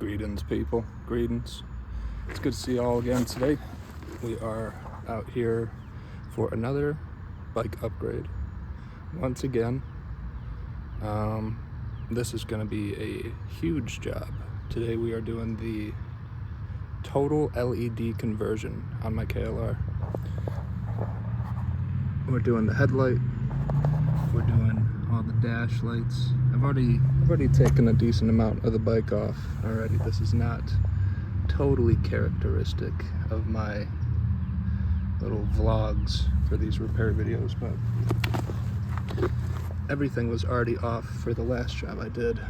Greetings, people. Greetings. It's good to see you all again today. We are out here for another bike upgrade. Once again, this is going to be a huge job. Today we are doing the total LED conversion on my KLR. We're doing the headlight. We're doing all the dash lights. I've already taken a decent amount of the bike off already. This is not totally characteristic of my little vlogs for these repair videos, but everything was already off for the last job I did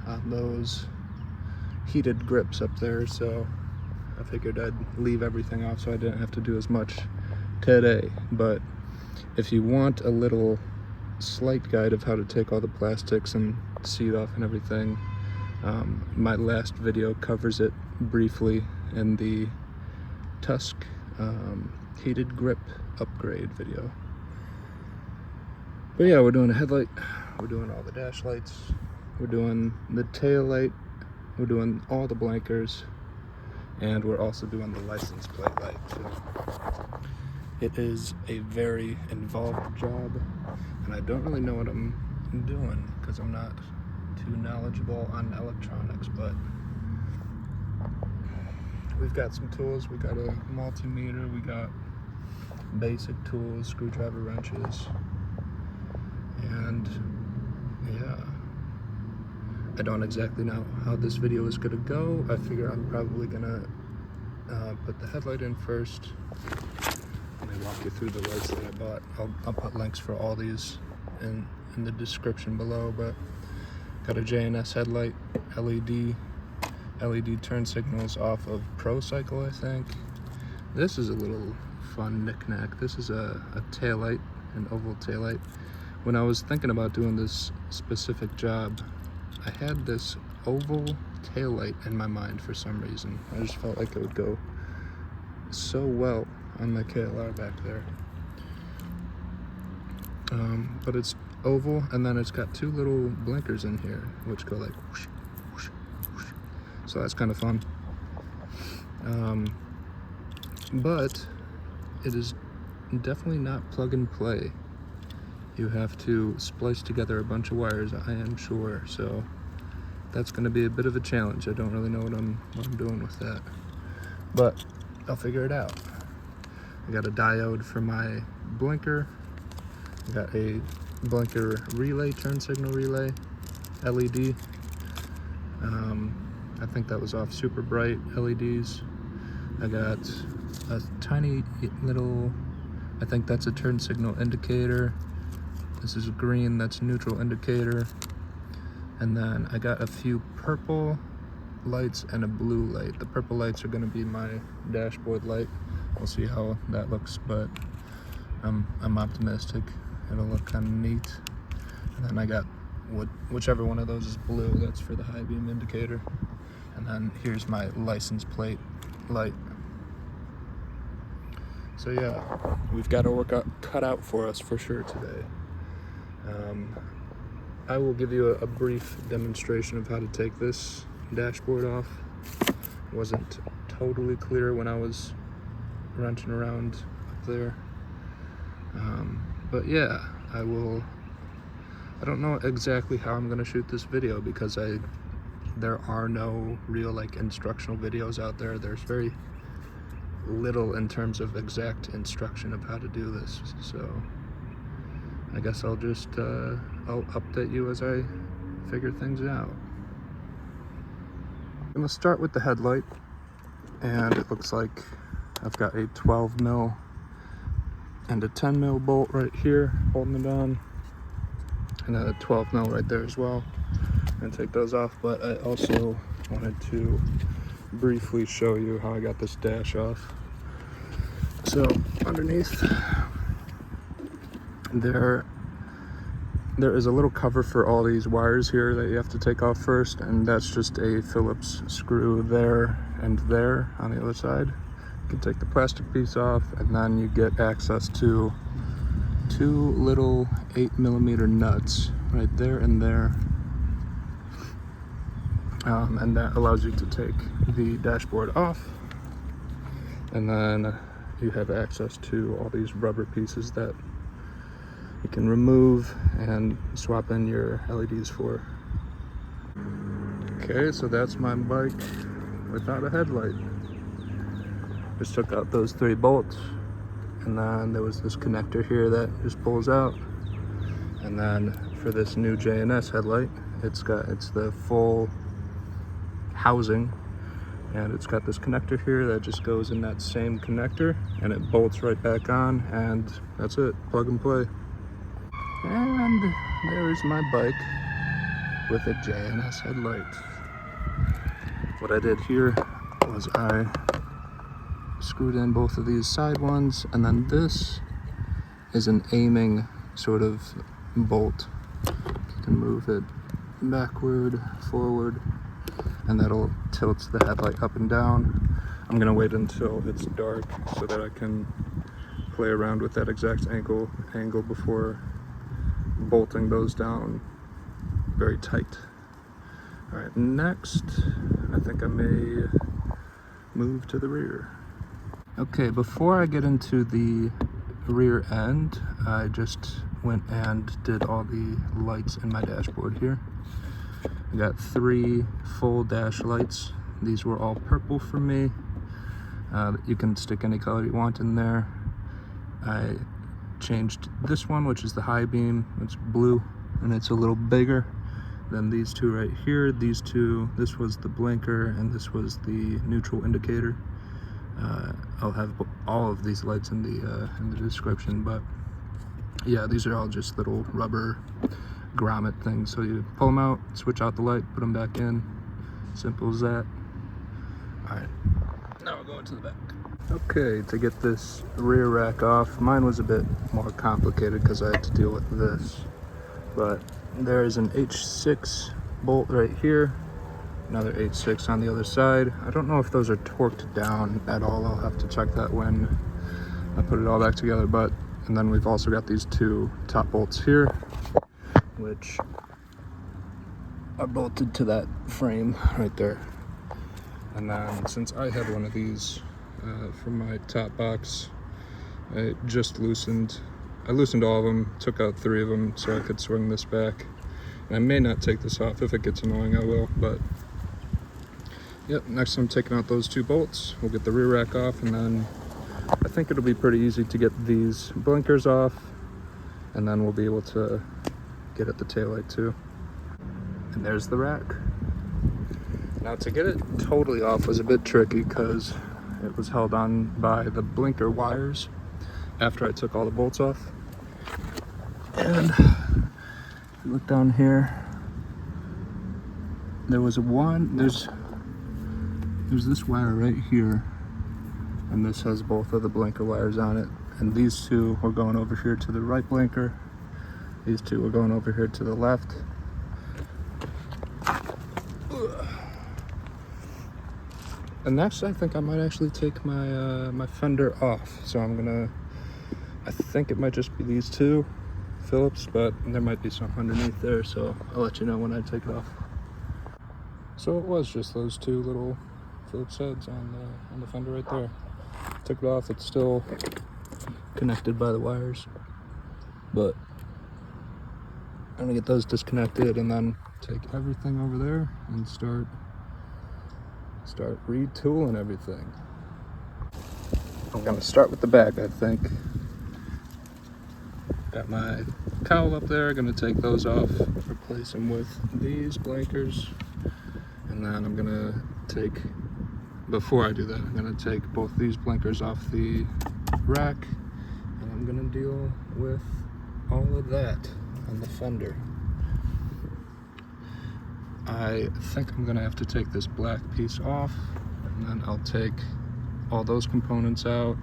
on those heated grips up there, so I figured I'd leave everything off so I didn't have to do as much today. But if you want a little slight guide of how to take all the plastics and seat off and everything, my last video covers it briefly in the Tusk heated grip upgrade video. But yeah, we're doing a headlight, we're doing all the dash lights, we're doing the tail light, we're doing all the blinkers, and we're also doing the license plate light. So it is a very involved job, and I don't really know what I'm doing because I'm not too knowledgeable on electronics, but we've got some tools. We got a multimeter, we got basic tools, screwdriver wrenches, and yeah, I don't exactly know how this video is gonna go. I figure I'm probably gonna put the headlight in first. Let me walk you through the lights that I bought. I'll put links for all these in the description below, but got a J&S headlight, LED turn signals off of Pro Cycle, I think. This is a little fun knickknack. This is a taillight, an oval taillight. When I was thinking about doing this specific job, I had this oval taillight in my mind for some reason. I just felt like it would go so well on my KLR back there. But it's oval, and then it's got two little blinkers in here which go like whoosh, whoosh, whoosh. So that's kind of fun. But it is definitely not plug and play. You have to splice together a bunch of wires, I am sure, so that's going to be a bit of a challenge. I don't really know what I'm doing with that, but I'll figure it out. I got a diode for my blinker. I got a blinker relay, turn signal relay, LED. I think that was off super bright LEDs. I got a tiny little, I think that's a turn signal indicator. This is green, that's neutral indicator. And then I got a few purple lights and a blue light. The purple lights are going to be my dashboard light. We'll see how that looks, but I'm optimistic. It'll look kind of neat. And then I got whichever one of those is blue, that's for the high beam indicator. And then here's my license plate light. So yeah, we've got our work cut out for us for sure today. I will give you a brief demonstration of how to take this dashboard off. It wasn't totally clear when I was wrenching around up there. But yeah, I don't know exactly how I'm gonna shoot this video because there are no real like instructional videos out there. There's very little in terms of exact instruction of how to do this. So I guess I'll just I'll update you as I figure things out. I'm gonna start with the headlight, and it looks like I've got a 12 mil and a 10 mil bolt right here holding it on, and a 12 mil right there as well. I'm gonna take those off, but I also wanted to briefly show you how I got this dash off. So underneath there is a little cover for all these wires here that you have to take off first, and that's just a Phillips screw there and there on the other side. You can take the plastic piece off, and then you get access to two little 8mm nuts right there and there. and that allows you to take the dashboard off, and then you have access to all these rubber pieces that you can remove and swap in your LEDs for. Okay, so that's my bike without a headlight. Just took out those 3 bolts, and then there was this connector here that just pulls out. And then for this new J&S headlight, it's the full housing, and it's got this connector here that just goes in that same connector, and it bolts right back on, and that's it, plug and play. And there's my bike with a J&S headlight. What I did here was I screwed in both of these side ones, and then this is an aiming sort of bolt. You can move it backward, forward, and that'll tilt the headlight up and down. I'm gonna wait until it's dark so that I can play around with that exact angle before bolting those down very tight. All right, next, I think I may move to the rear. Okay, before I get into the rear end, I just went and did all the lights in my dashboard here. I got 3 full dash lights. These were all purple for me. You can stick any color you want in there. I changed this one, which is the high beam. It's blue, and it's a little bigger than these 2 right here. These 2, this was the blinker, and this was the neutral indicator. I'll have all of these lights in the description, but yeah, these are all just little rubber grommet things. So you pull them out, switch out the light, put them back in. Simple as that. All right, now we'll go into the back. Okay, to get this rear rack off, mine was a bit more complicated because I had to deal with this. But there is an H6 bolt right here, another H6 on the other side. I don't know if those are torqued down at all. I'll have to check that when I put it all back together. But and then we've also got these 2 top bolts here, which are bolted to that frame right there. And then since I had one of these from my top box, I loosened all of them, took out 3 of them so I could swing this back. And I may not take this off. If it gets annoying, I will, but yep, next I'm taking out those 2 bolts. We'll get the rear rack off, and then I think it'll be pretty easy to get these blinkers off, and then we'll be able to get at the taillight too. And there's the rack. Now to get it totally off was a bit tricky because it was held on by the blinker wires after I took all the bolts off. And if you look down here, there's this wire right here, and this has both of the blinker wires on it, and these 2 were going over here to the right blinker, these 2 were going over here to the left. And next I think I might actually take my my fender off, so I think it might just be these 2 Phillips, but there might be some underneath there, so I'll let you know when I take it off. So it was just those 2 little Phillips heads on the fender right there. Took it off. It's still connected by the wires, but I'm gonna get those disconnected and then take everything over there and start retooling everything. I'm gonna start with the back, I think. Got my cowl up there, gonna take those off, replace them with these blinkers, and then I'm gonna take, before I do that, I'm gonna take both these blinkers off the rack, and I'm gonna deal with all of that on the fender. I think I'm gonna have to take this black piece off, and then I'll take all those components out,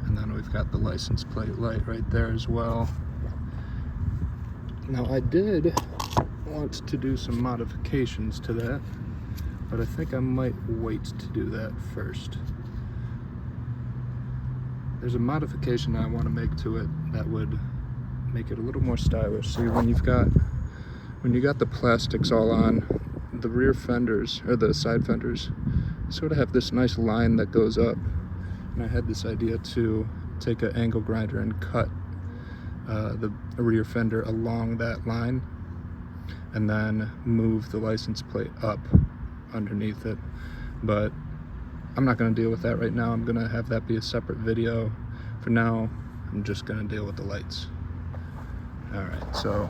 and then we've got the license plate light right there as well. Now I did want to do some modifications to that, but I think I might wait to do that first. There's a modification I want to make to it that would make it a little more stylish. See, when you got the plastics all on, the rear fenders, or the side fenders, sort of have this nice line that goes up. And I had this idea to take an angle grinder and cut the rear fender along that line, and then move the license plate up underneath it. But I'm not going to deal with that right now. I'm going to have that be a separate video. For now, I'm just going to deal with the lights. Alright, so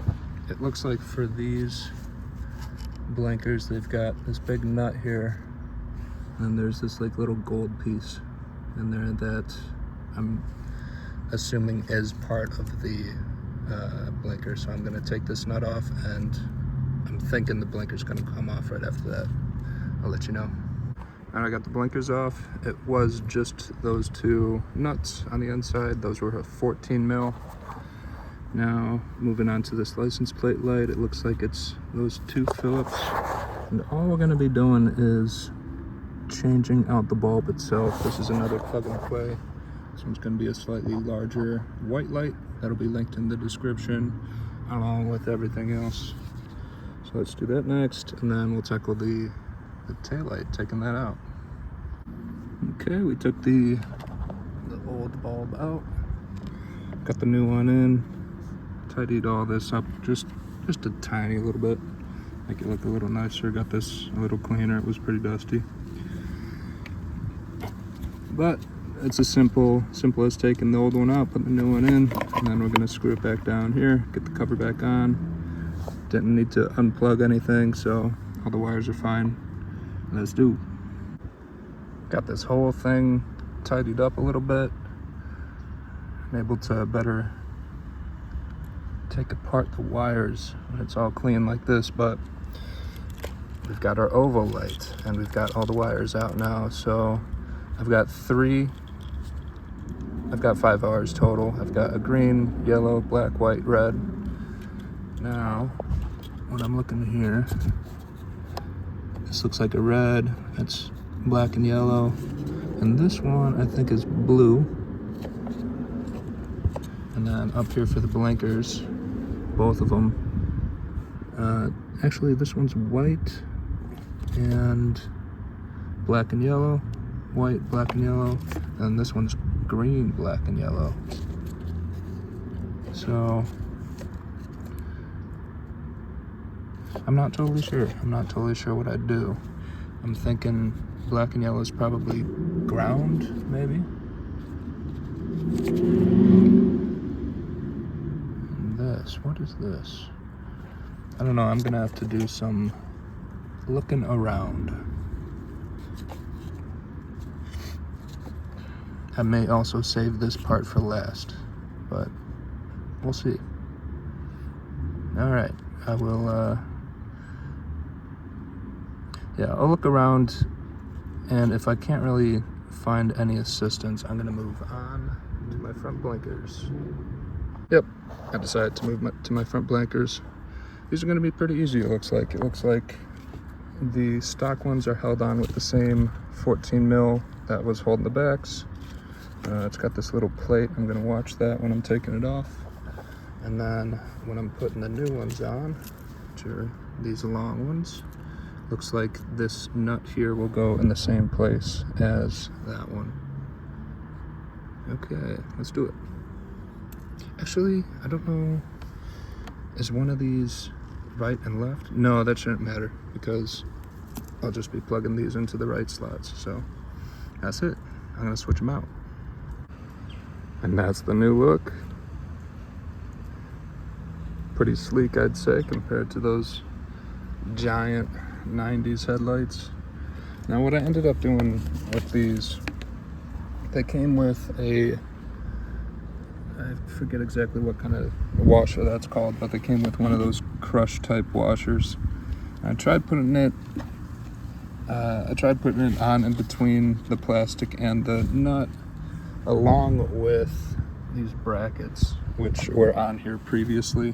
it looks like for these blinkers, they've got this big nut here, and there's this like little gold piece in there that I'm assuming is part of the blinker. So I'm going to take this nut off, and I'm thinking the blinker's going to come off right after that. I'll let you know. And I got the blinkers off. It was just those two nuts on the inside. Those were a 14 mil. Now, moving on to this license plate light, it looks like it's those two Phillips. And all we're gonna be doing is changing out the bulb itself. This is another plug and play. This one's gonna be a slightly larger white light. That'll be linked in the description, along with everything else. So let's do that next, and then we'll tackle the taillight, taking that out. Okay, we took the old bulb out, got the new one in, tidied all this up just a tiny little bit, make it look a little nicer. Got this a little cleaner. It was pretty dusty, but it's as simple as taking the old one out, putting the new one in, and then we're going to screw it back down here, get the cover back on. Didn't need to unplug anything, so all the wires are fine. Let's do. Got this whole thing tidied up a little bit. I'm able to better take apart the wires when it's all clean like this, but we've got our oval light and we've got all the wires out now. So I've got 5 wires total. I've got a green, yellow, black, white, red. Now, when I'm looking here, this looks like a red, it's black and yellow, and this one I think is blue. And then up here for the blinkers, both of them, actually this one's white and black and yellow, white, black and yellow, and this one's green, black and yellow. So I'm not totally sure what I'd do. I'm thinking black and yellow is probably ground, maybe. And this, what is this? I don't know, I'm gonna have to do some looking around. I may also save this part for last, but we'll see. Alright, I will, yeah, I'll look around, and if I can't really find any assistance, I'm gonna move on to my front blinkers. Yep, I decided to move to my front blinkers. These are gonna be pretty easy, it looks like. It looks like the stock ones are held on with the same 14 mil that was holding the backs. It's got this little plate. I'm gonna watch that when I'm taking it off. And then when I'm putting the new ones on, which are these long ones, looks like this nut here will go in the same place as that one. Okay, let's do it. Actually, I don't know, is one of these right and left? No, that shouldn't matter because I'll just be plugging these into the right slots. So that's it. I'm gonna switch them out. And that's the new look. Pretty sleek, I'd say, compared to those giant 90s headlights. Now what I ended up doing with these, they came with a, I forget exactly what kind of washer that's called, but they came with one of those crush type washers. I tried putting it on in between the plastic and the nut, along with these brackets, which were on here previously.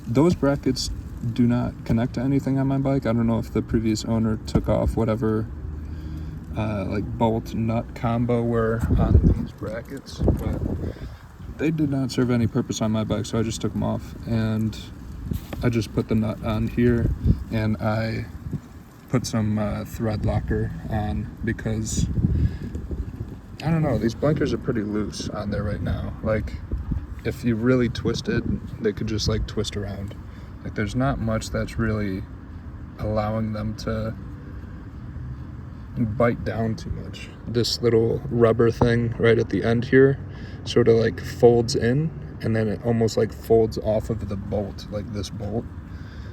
Those brackets do not connect to anything on my bike. I don't know if the previous owner took off whatever like bolt nut combo were on these brackets, but they did not serve any purpose on my bike, so I just took them off. And I just put the nut on here, and I put some thread locker on because, I don't know, these blinkers are pretty loose on there right now. Like, if you really twist it, they could just like twist around. Like, there's not much that's really allowing them to bite down too much. This little rubber thing right at the end here sort of like folds in, and then it almost like folds off of the bolt, like this bolt.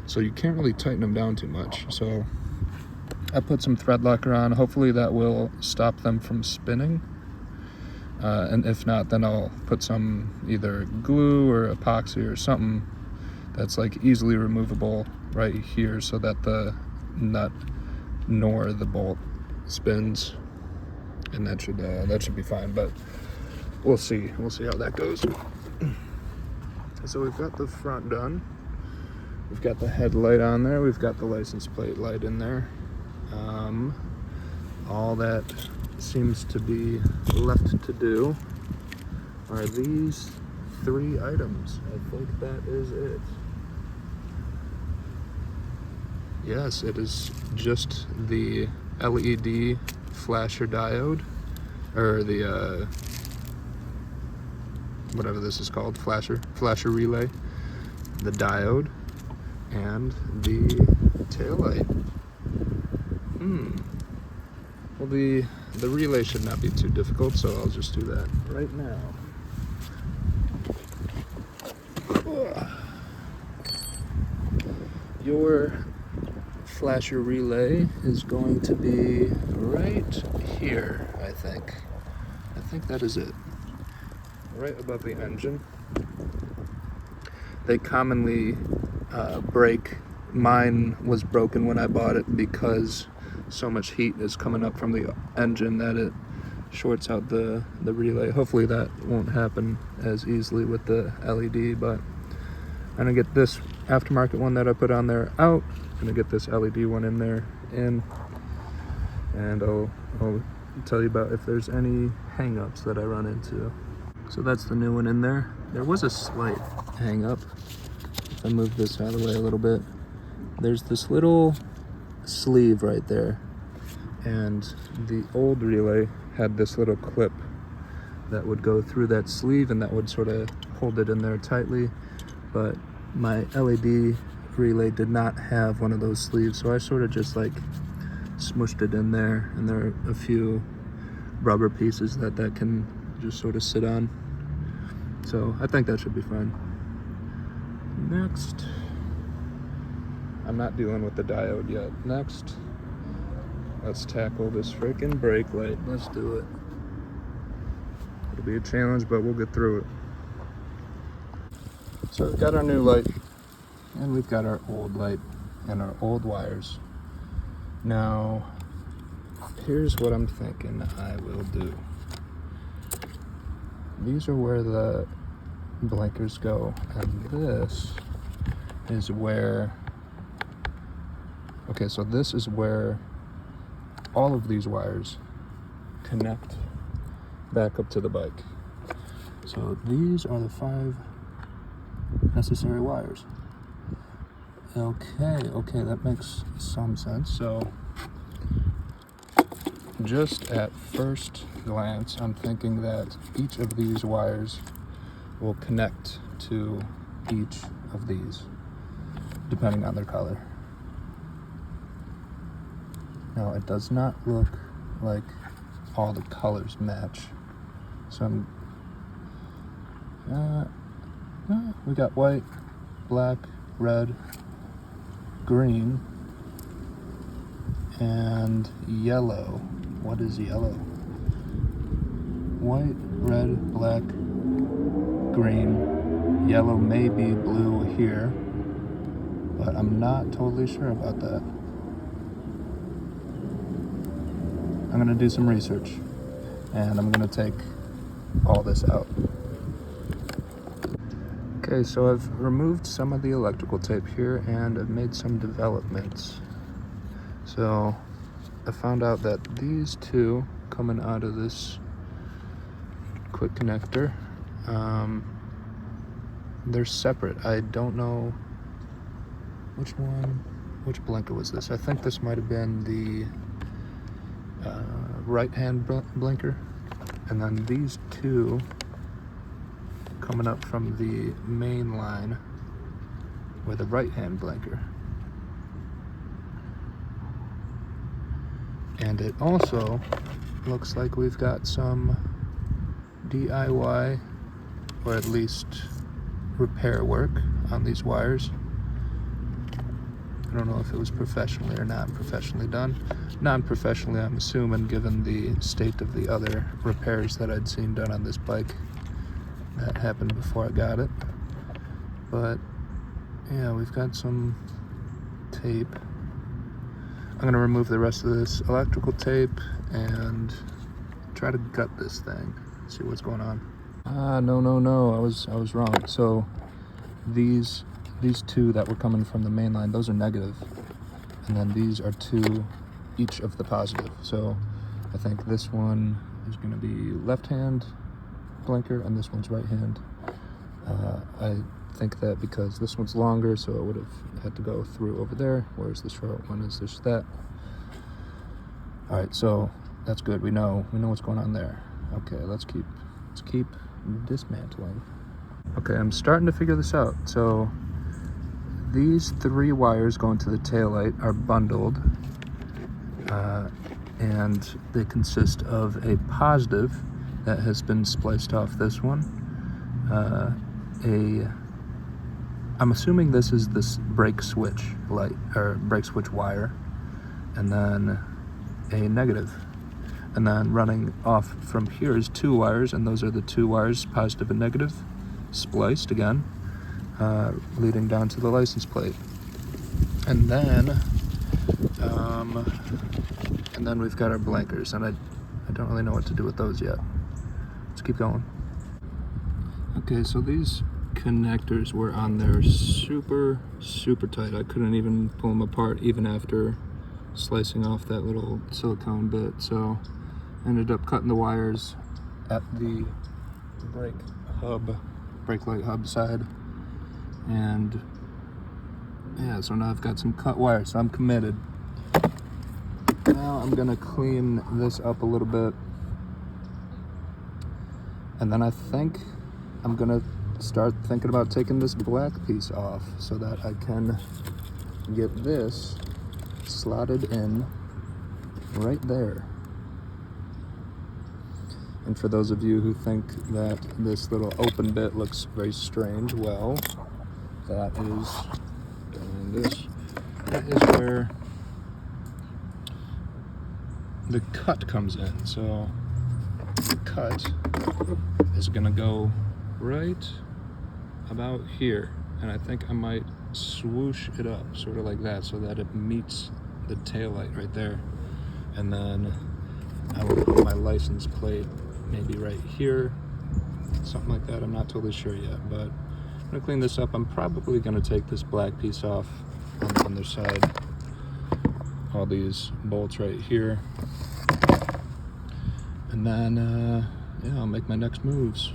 So you can't really tighten them down too much. So I put some thread locker on. Hopefully that will stop them from spinning. And if not, then I'll put some either glue or epoxy or something that's like easily removable right here so that the nut nor the bolt spins, and that should be fine. But we'll see how that goes. So we've got the front done, we've got the headlight on there, we've got the license plate light in there. All that seems to be left to do are these 3 items. I think that is it. Yes, it is just the LED flasher diode, or the whatever this is called, flasher relay, the diode, and the taillight. Well, the relay should not be too difficult, so I'll just do that right now. Your flasher relay is going to be right here, I think. I think that is it. Right above the engine. They commonly break. Mine was broken when I bought it because so much heat is coming up from the engine that it shorts out the relay. Hopefully that won't happen as easily with the LED, but I'm gonna get this aftermarket one that I put on there out. I'm gonna get this LED one in there and I'll tell you about if there's any hang-ups that I run into. So that's the new one in there. There was a slight hang-up. If I move this out of the way a little bit, there's this little sleeve right there, and the old relay had this little clip that would go through that sleeve and that would sort of hold it in there tightly, but my LED relay did not have one of those sleeves, so I sort of just like smushed it in there, and there are a few rubber pieces that can just sort of sit on, so I think that should be fine. Next, I'm not dealing with the diode yet. Next, let's tackle this freaking brake light. Let's do it. It'll be a challenge, but we'll get through it. So we've got our new light, and we've got our old light and our old wires. Now, here's what I'm thinking I will do. These are where the blinkers go, and this is where, okay, so this is where all of these wires connect back up to the bike. So these are the 5 necessary wires. Okay, that makes some sense. So just at first glance, I'm thinking that each of these wires will connect to each of these, depending on their color. Now, it does not look like all the colors match. So we got white, black, red, green, and yellow. What is yellow? White, red, black, green, yellow, maybe blue here, but I'm not totally sure about that. I'm gonna do some research, and I'm gonna take all this out. Okay, so I've removed some of the electrical tape here, and I've made some developments. So I found out that these two coming out of this quick connector, they're separate. I don't know Which blinker was this? I think this might have been the right-hand blinker. And then these two coming up from the main line were the right-hand blinker. And it also looks like we've got some DIY, or at least repair work on these wires. I don't know if it was professionally or non-professionally done. Non-professionally, I'm assuming, given the state of the other repairs that I'd seen done on this bike. That happened before I got it. But yeah, we've got some tape. I'm gonna remove the rest of this electrical tape and try to gut this thing, see what's going on. No, I was wrong. So these two that were coming from the main line, those are negative, and then these are two each of the positive. So I think this one is going to be left hand blinker and this one's right hand. I think that because this one's longer, so it would have had to go through over there, whereas the short one is just that. All right, so that's good. We know what's going on there. Okay, let's keep dismantling. Okay, I'm starting to figure this out. So these three wires going to the taillight are bundled, and they consist of a positive that has been spliced off this one. I'm assuming this is this brake switch light, or brake switch wire, and then a negative. And then running off from here is two wires, and those are the two wires, positive and negative, spliced again, leading down to the license plate. And then we've got our blinkers, and I don't really know what to do with those yet. Let's keep going. Okay, so these connectors were on there super tight. I couldn't even pull them apart even after slicing off that little silicone bit, so I ended up cutting the wires at the brake light hub side, and yeah, so now I've got some cut wires, so I'm committed. Now I'm gonna clean this up a little bit, and then I think I'm gonna start thinking about taking this black piece off so that I can get this slotted in right there. And for those of you who think that this little open bit looks very strange, well, that is where the cut comes in. So the cut is gonna go right about here, and I think I might swoosh it up sort of like that so that it meets the taillight right there, and then I will put my license plate maybe right here, something like that. I'm not totally sure yet, but I'm gonna clean this up. I'm probably gonna take this black piece off on the other side, all these bolts right here, and then yeah, I'll make my next moves.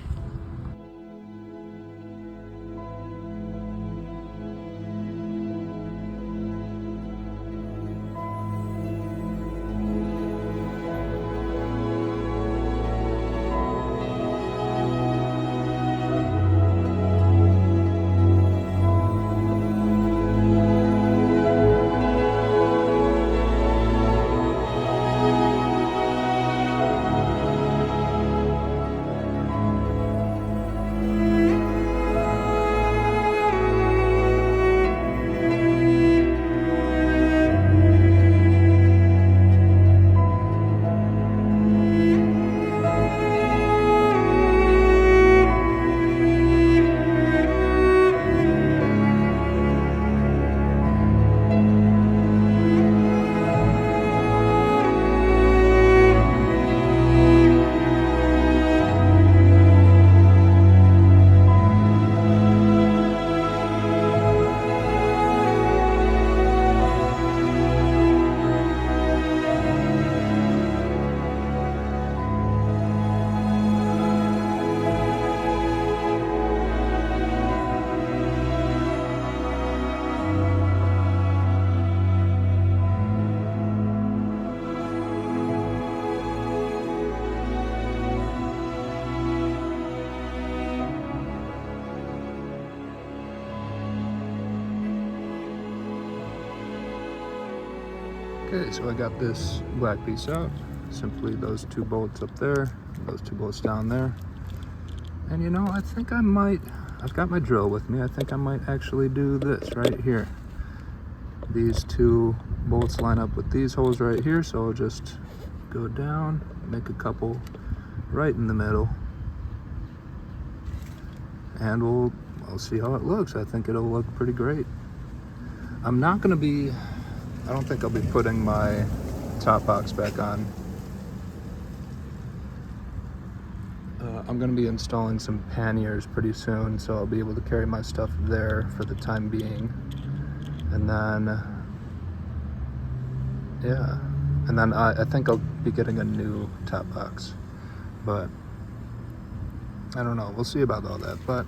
Okay, so I got this black piece out. Simply those 2 bolts up there, those 2 bolts down there. And you know, I think I might, I've got my drill with me, I think I might actually do this right here. These 2 bolts line up with these holes right here, so I'll just go down, make a couple right in the middle, and we'll see how it looks. I think it'll look pretty great. I'm not gonna be, I don't think I'll be putting my top box back on. I'm gonna be installing some panniers pretty soon, so I'll be able to carry my stuff there for the time being. And then, yeah. And then I think I'll be getting a new top box, but I don't know. We'll see about all that. But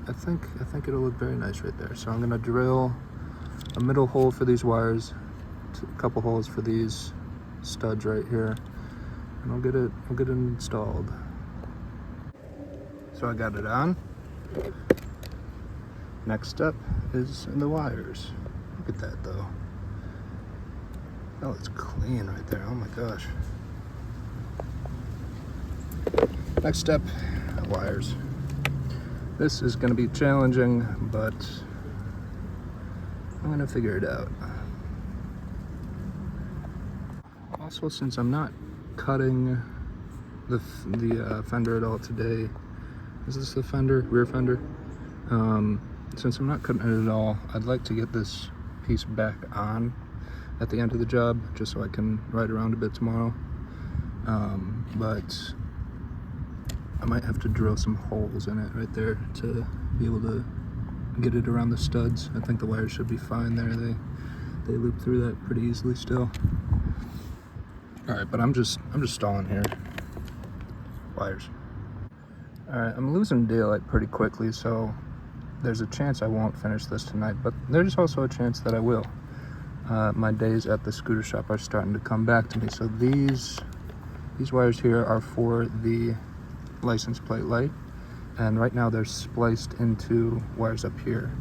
I think it'll look very nice right there. So I'm gonna drill a middle hole for these wires, a couple holes for these studs right here, and I'll get it installed. So I got it on. Next step is in the wires. Look at that though. Oh, it's clean right there. Oh my gosh. Next step, wires. This is going to be challenging, but I'm going to figure it out. Also, since I'm not cutting the fender at all today, is this the fender, rear fender? Since I'm not cutting it at all, I'd like to get this piece back on at the end of the job, just so I can ride around a bit tomorrow. But I might have to drill some holes in it right there to be able to get it around the studs. I think the wires should be fine there. They loop through that pretty easily still. All right, but I'm just stalling here. Wires. All right, I'm losing daylight pretty quickly, so there's a chance I won't finish this tonight, but there's also a chance that I will. My days at the scooter shop are starting to come back to me. So these wires here are for the license plate light, and right now they're spliced into wires up here.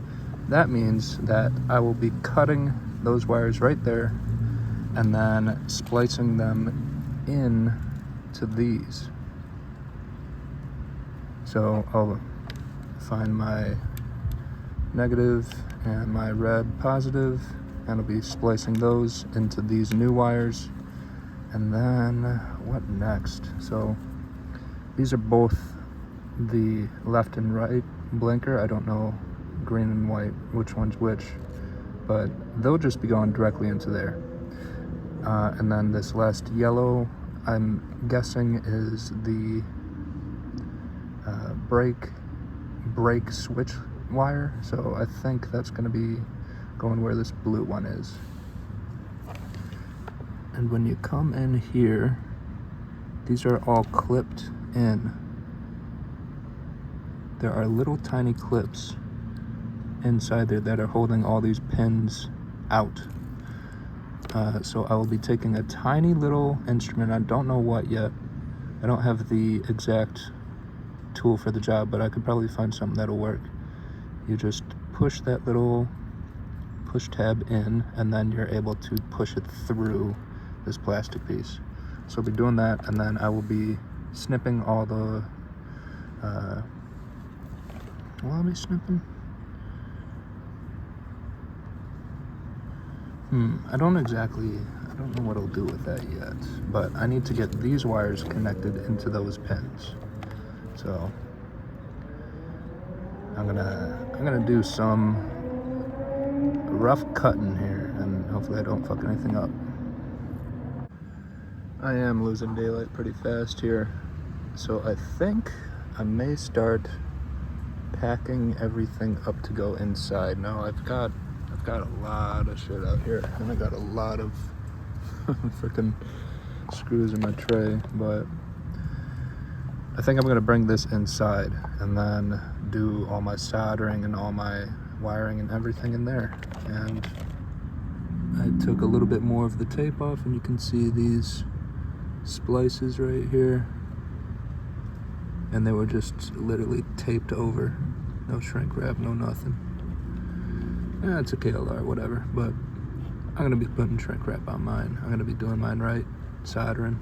That means that I will be cutting those wires right there and then splicing them in to these. So I'll find my negative and my red positive, and I'll be splicing those into these new wires. And then what next? So these are both the left and right blinker. I don't know green and white, which one's which, but they'll just be going directly into there. And then this last yellow, I'm guessing is the brake switch wire. So I think that's going to be going where this blue one is. And when you come in here, these are all clipped in. There are little tiny clips inside there that are holding all these pins out. So I will be taking a tiny little instrument. I don't know what yet. I don't have the exact tool for the job, but I could probably find something that'll work. You just push that little push tab in, and then you're able to push it through this plastic piece. So I'll be doing that, and then I will be snipping all the will I be snipping? I don't know what I'll do with that yet, but I need to get these wires connected into those pins. So I'm gonna do some rough cutting here, and hopefully I don't fuck anything up. I am losing daylight pretty fast here, so I think I may start packing everything up to go inside. Now I've got a lot of shit out here, and I got a lot of freaking screws in my tray, but I think I'm gonna bring this inside and then do all my soldering and all my wiring and everything in there. And I took a little bit more of the tape off, and you can see these splices right here, and they were just literally taped over. No shrink wrap, no nothing. It's a KLR, whatever, but I'm gonna be putting shrink wrap on mine. I'm gonna be doing mine right, soldering.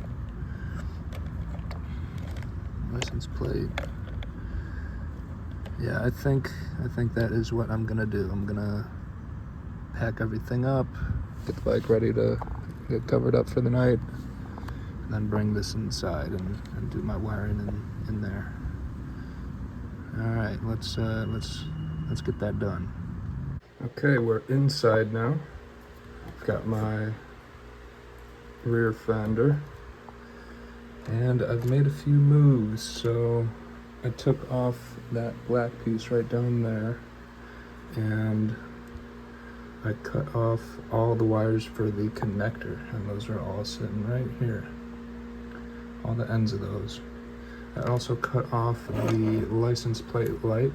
License plate. Yeah, I think that is what I'm gonna do. I'm gonna pack everything up, get the bike ready to get covered up for the night, and then bring this inside and do my wiring in there. All right, let's get that done. Okay, we're inside now. I've got my rear fender, and I've made a few moves. So I took off that black piece right down there, and I cut off all the wires for the connector, and those are all sitting right here, all the ends of those. I also cut off the license plate light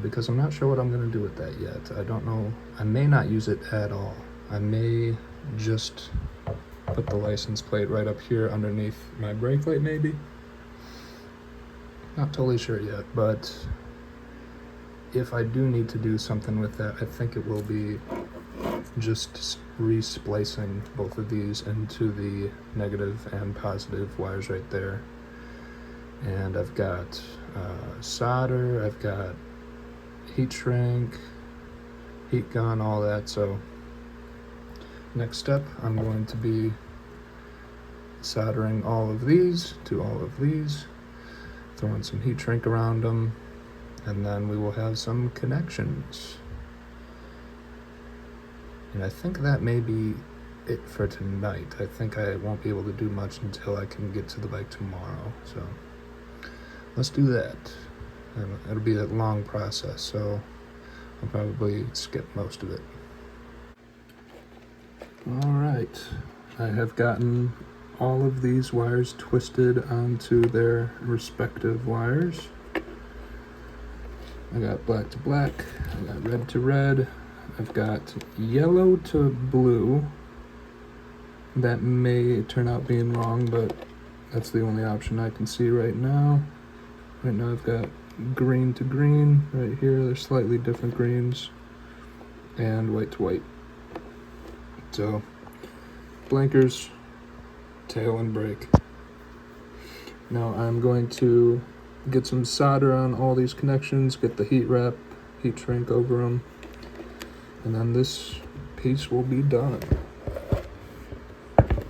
because I'm not sure what I'm going to do with that yet. I don't know. I may not use it at all. I may just put the license plate right up here underneath my brake light, maybe. Not totally sure yet, but if I do need to do something with that, I think it will be just re-splicing both of these into the negative and positive wires right there. And I've got solder, I've got heat shrink, heat gun, all that. So next step, I'm going to be soldering all of these to all of these, throwing some heat shrink around them, and then we will have some connections. And I think that may be it for tonight. I think I won't be able to do much until I can get to the bike tomorrow. So let's do that. And it'll be a long process, so I'll probably skip most of it. All right, I have gotten all of these wires twisted onto their respective wires. I got black to black, I got red to red, I've got yellow to blue. That may turn out being wrong, but that's the only option I can see right now. Right now I've got green to green right here. They're slightly different greens, and white to white. So blinkers, tail, and brake. Now I'm going to get some solder on all these connections, get the heat wrap, heat shrink over them, and then this piece will be done.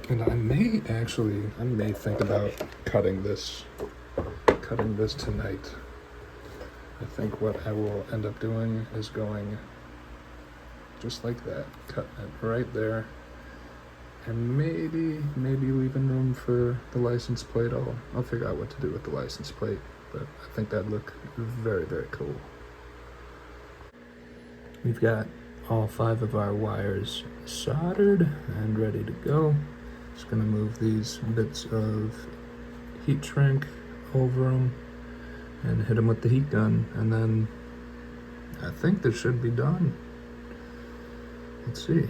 And I may think about cutting this tonight. I think what I will end up doing is going just like that, cutting it right there, and maybe leaving room for the license plate. I'll figure out what to do with the license plate, but I think that'd look very, very cool. We've got all 5 of our wires soldered and ready to go. Just gonna move these bits of heat shrink over them and hit them with the heat gun, and then I think this should be done. Let's see.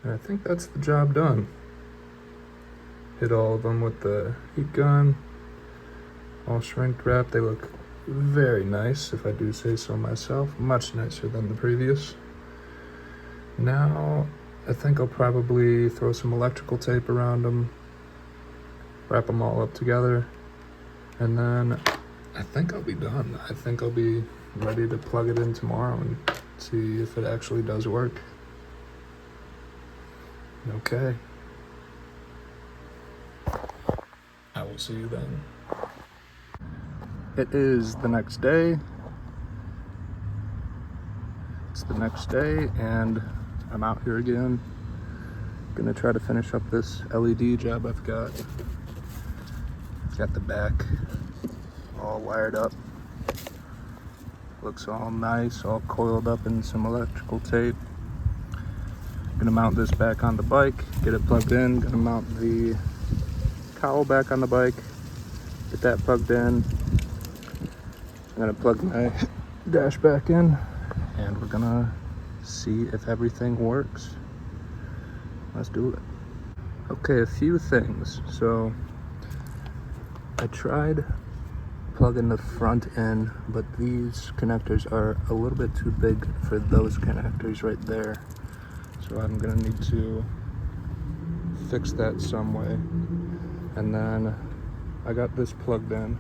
And I think that's the job done. Hit all of them with the heat gun, all shrink wrapped. They look very nice, if I do say so myself. Much nicer than the previous. Now I think I'll probably throw some electrical tape around them, wrap them all up together, and then I think I'll be done. I think I'll be ready to plug it in tomorrow and see if it actually does work. Okay. I will see you then. It is the next day. It's the next day, and I'm out here again. Gonna try to finish up this LED job I've got. I've got the back all wired up. Looks all nice, all coiled up in some electrical tape. Gonna mount this back on the bike, get it plugged in. Gonna mount the cowl back on the bike, get that plugged in. I'm gonna plug my dash back in, and we're gonna see if everything works. Let's do it. Okay, a few things. So I tried plug in the front in, but these connectors are a little bit too big for those connectors right there. So I'm gonna need to fix that some way. And then I got this plugged in,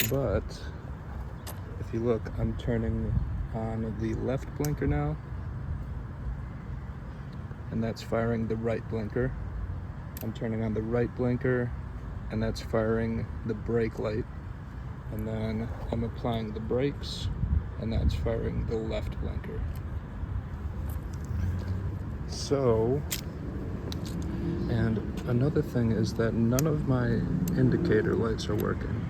but if you look, I'm turning on the left blinker now, and that's firing the right blinker. I'm turning on the right blinker, and that's firing the brake light. And then I'm applying the brakes, and that's firing the left blinker. So, and another thing is that none of my indicator lights are working.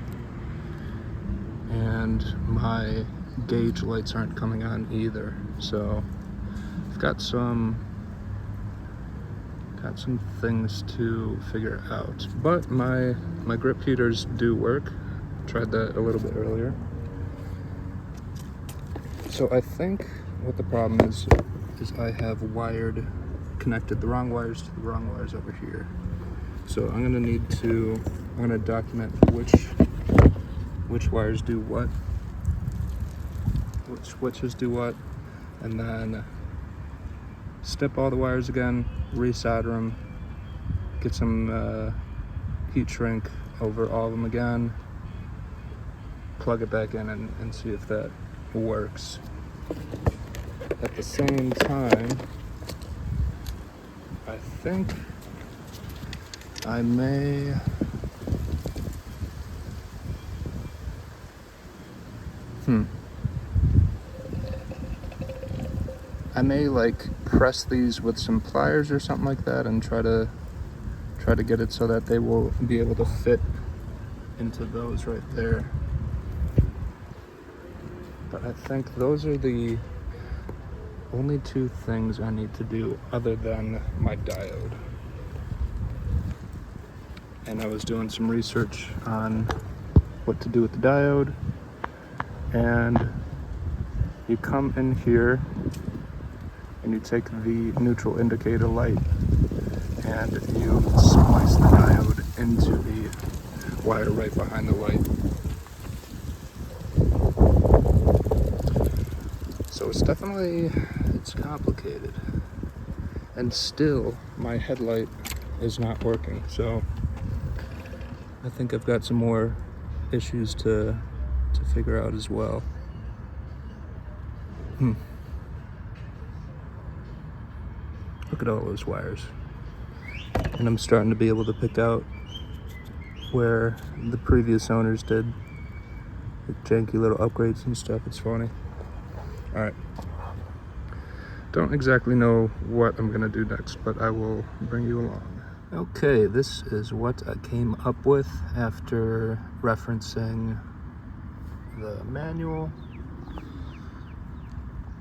And my gauge lights aren't coming on either. So, I've got some things to figure out. But my grip heaters do work. Tried that a little bit earlier. So I think what the problem is I have connected the wrong wires to the wrong wires over here. So I'm gonna document which wires do what, which switches do what, and then snip all the wires again, resolder them, get some heat shrink over all of them again, plug it back in and see if that works. At the same time, I think I may like press these with some pliers or something like that and try to get it so that they will be able to fit into those right there. But I think those are the only two things I need to do other than my diode. And I was doing some research on what to do with the diode, and you come in here and you take the neutral indicator light and you splice the diode into the wire right behind the light. So it's complicated. And still my headlight is not working. So I think I've got some more issues to figure out as well. Look at all those wires. And I'm starting to be able to pick out where the previous owners did the janky little upgrades and stuff. It's funny. Alright. Don't exactly know what I'm gonna do next, but I will bring you along. Okay, this is what I came up with after referencing the manual.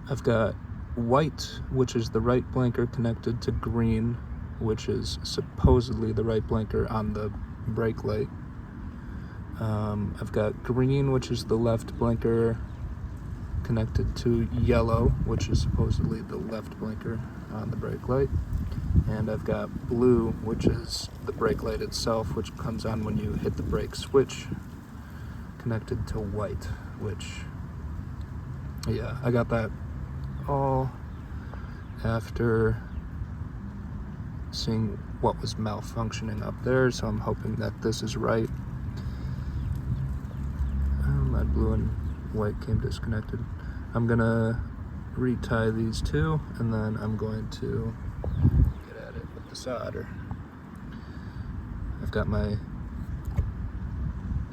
I've got white, which is the right blinker, connected to green, which is supposedly the right blinker on the brake light. I've got green, which is the left blinker, connected to yellow, which is supposedly the left blinker on the brake light. And I've got blue, which is the brake light itself, which comes on when you hit the brake switch, connected to white, which, yeah, I got that all after seeing what was malfunctioning up there, so I'm hoping that this is right. My blue and white came disconnected. I'm gonna retie these two, and then I'm going to get at it with the solder. I've got my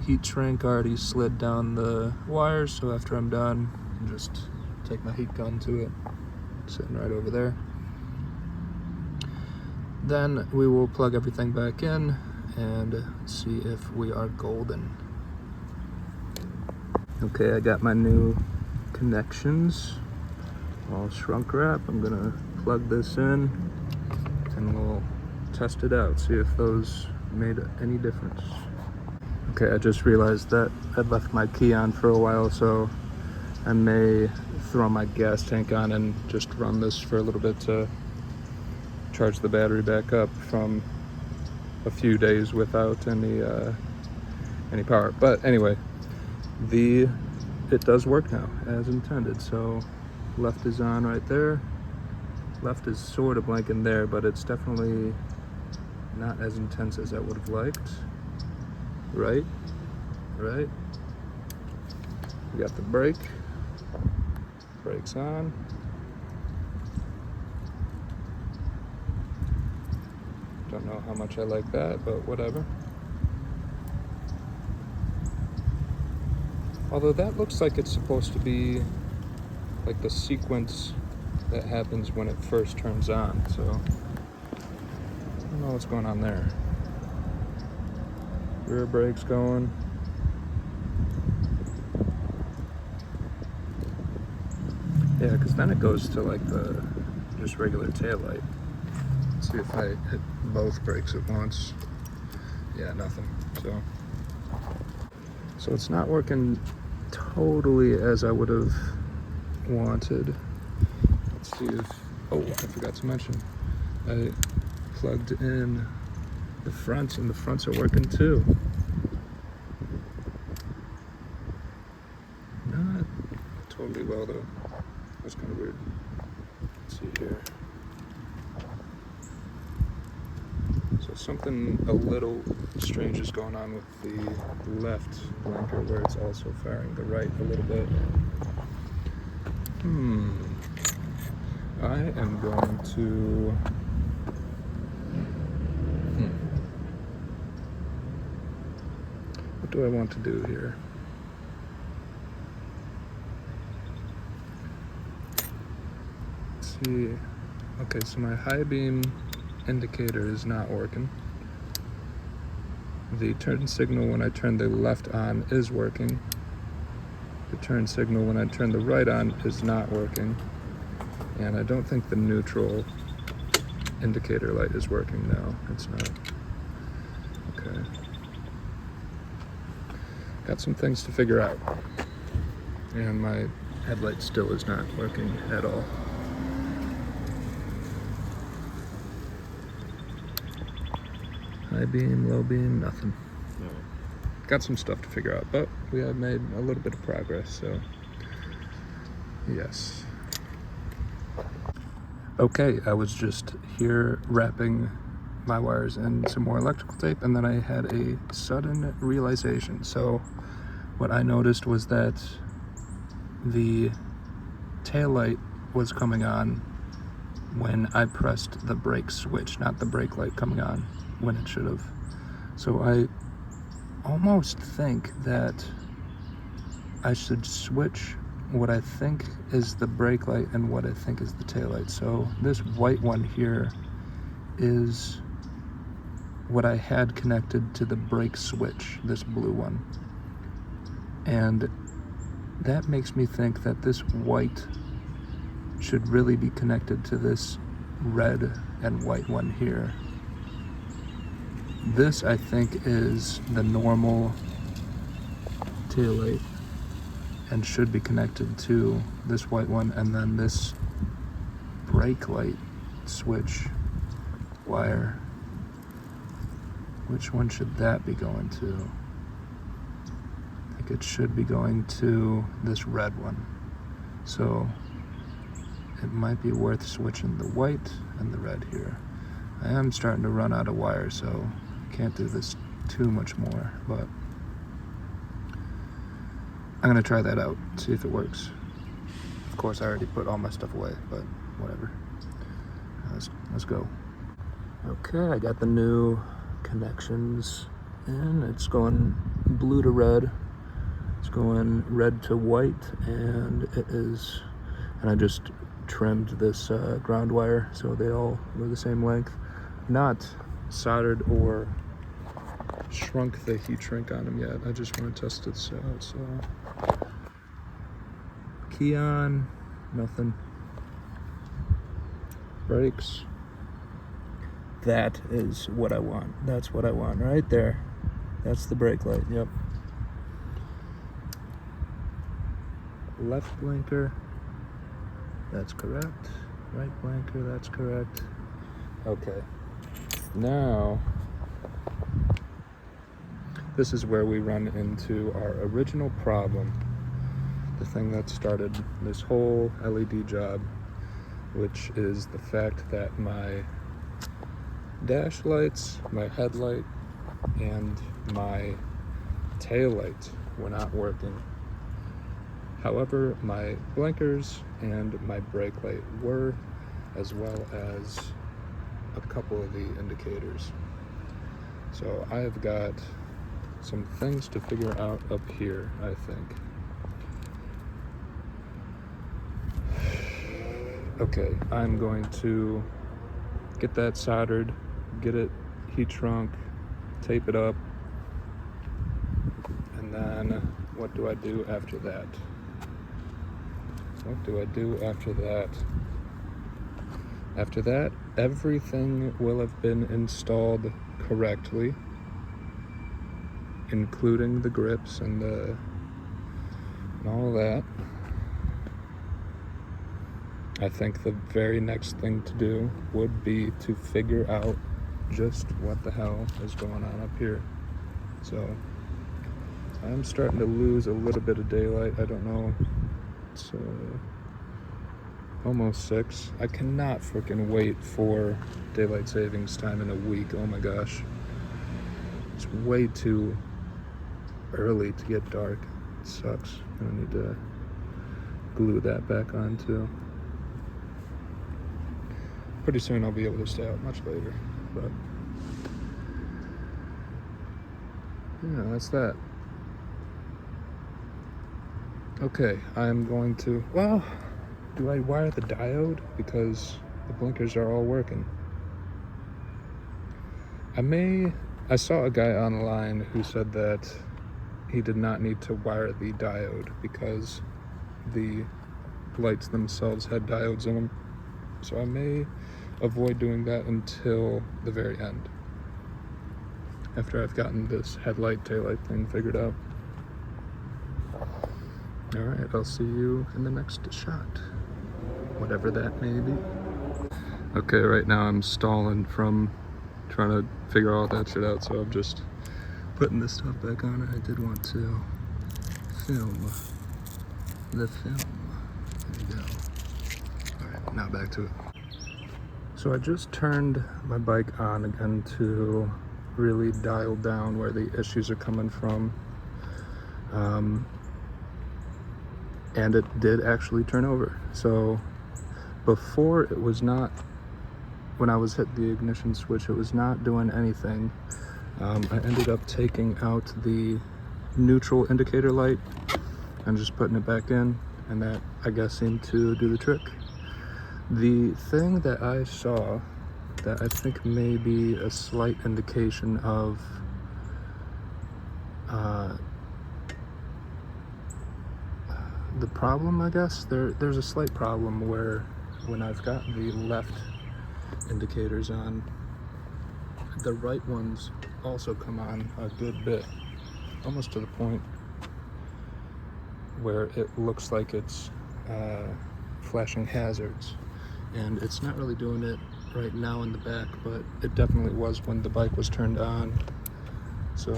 heat shrink already slid down the wires, so after I'm done, I can just take my heat gun to it, sitting right over there. Then we will plug everything back in and see if we are golden. Okay, I got my new connections all shrunk wrap. I'm gonna plug this in and we'll test it out, see if those made any difference. Okay, I just realized that I'd left my key on for a while, so I may throw my gas tank on and just run this for a little bit to charge the battery back up from a few days without any power. But anyway, it does work now as intended. So left is on right there. Left is sort of blinking there, but it's definitely not as intense as I would have liked. Right. We got the brake. Brakes on. Don't know how much I like that, but whatever. Although that looks like it's supposed to be like the sequence that happens when it first turns on, so I don't know what's going on there. Rear brakes going. Yeah, because then it goes to like the just regular taillight. Let's see if I hit both brakes at once. Yeah, nothing. So it's not working totally as I would have wanted. Let's see if, oh, I forgot to mention, I plugged in the fronts, and the fronts are working too. Not totally well though. That's kind of weird. Let's see here. So something a little strange is going on with the left blinker, where it's also firing the right a little bit. I am going to what do I want to do here? Let's see. Okay, so my high beam indicator is not working. The turn signal when I turn the left on is working. The turn signal when I turn the right on is not working. And I don't think the neutral indicator light is working now. It's not. Okay. Got some things to figure out. And my headlight still is not working at all. High beam, low beam, nothing. Got some stuff to figure out, but we have made a little bit of progress, so yes. Okay, I was just here wrapping my wires in some more electrical tape, and then I had a sudden realization. So what I noticed was that the taillight was coming on when I pressed the brake switch, not the brake light coming on when it should have. So I almost think that I should switch what I think is the brake light and what I think is the taillight. So this white one here is what I had connected to the brake switch, this blue one. And that makes me think that this white should really be connected to this red and white one here. This, I think, is the normal taillight and should be connected to this white one, and then this brake light switch wire. Which one should that be going to? I think it should be going to this red one. So it might be worth switching the white and the red here. I am starting to run out of wire, so can't do this too much more, but I'm gonna try that out, see if it works. Of course, I already put all my stuff away, but whatever. Let's go. Okay, I got the new connections in. It's going blue to red. It's going red to white, and it is, and I just trimmed this ground wire so they all were the same length. Not soldered or shrunk the heat shrink on them yet. I just want to test this out. So key on, nothing. Brakes. That is what I want. That's what I want right there. That's the brake light. Yep. Left blinker. That's correct. Right blinker. That's correct. Okay. Now this is where we run into our original problem, the thing that started this whole LED job, which is the fact that my dash lights, my headlight, and my tail light were not working. However, my blinkers and my brake light were, as well as a couple of the indicators. So I have got some things to figure out up here, I think. Okay, I'm going to get that soldered, get it heat shrunk, tape it up, and then what do I do after that? What do I do after that? After that, everything will have been installed correctly, including the grips and all that. I think the very next thing to do would be to figure out just what the hell is going on up here. So I'm starting to lose a little bit of daylight. I don't know. It's almost 6. I cannot freaking wait for daylight savings time in a week. Oh my gosh. It's way too early to get dark. It sucks. I need to glue that back on too. Pretty soon I'll be able to stay out much later, but yeah, that's that. Okay, I'm going to, well, do I wire the diode? Because the blinkers are all working. I saw a guy online who said that he did not need to wire the diode because the lights themselves had diodes in them. So I may avoid doing that until the very end, after I've gotten this headlight, taillight thing figured out. All right, I'll see you in the next shot, whatever that may be. Okay, right now I'm stalling from trying to figure all that shit out, so I'm just putting this stuff back on. I did want to film the film. There you go. All right, now back to it. So I just turned my bike on again to really dial down where the issues are coming from. And it did actually turn over. So before, it was not, when I was hit the ignition switch, it was not doing anything. I ended up taking out the neutral indicator light and just putting it back in, and that, I guess, seemed to do the trick. The thing that I saw that I think may be a slight indication of the problem, I guess, there's a slight problem where when I've got the left indicators on, the right ones also come on a good bit, almost to the point where it looks like it's flashing hazards. And it's not really doing it right now in the back, but it definitely was when the bike was turned on. So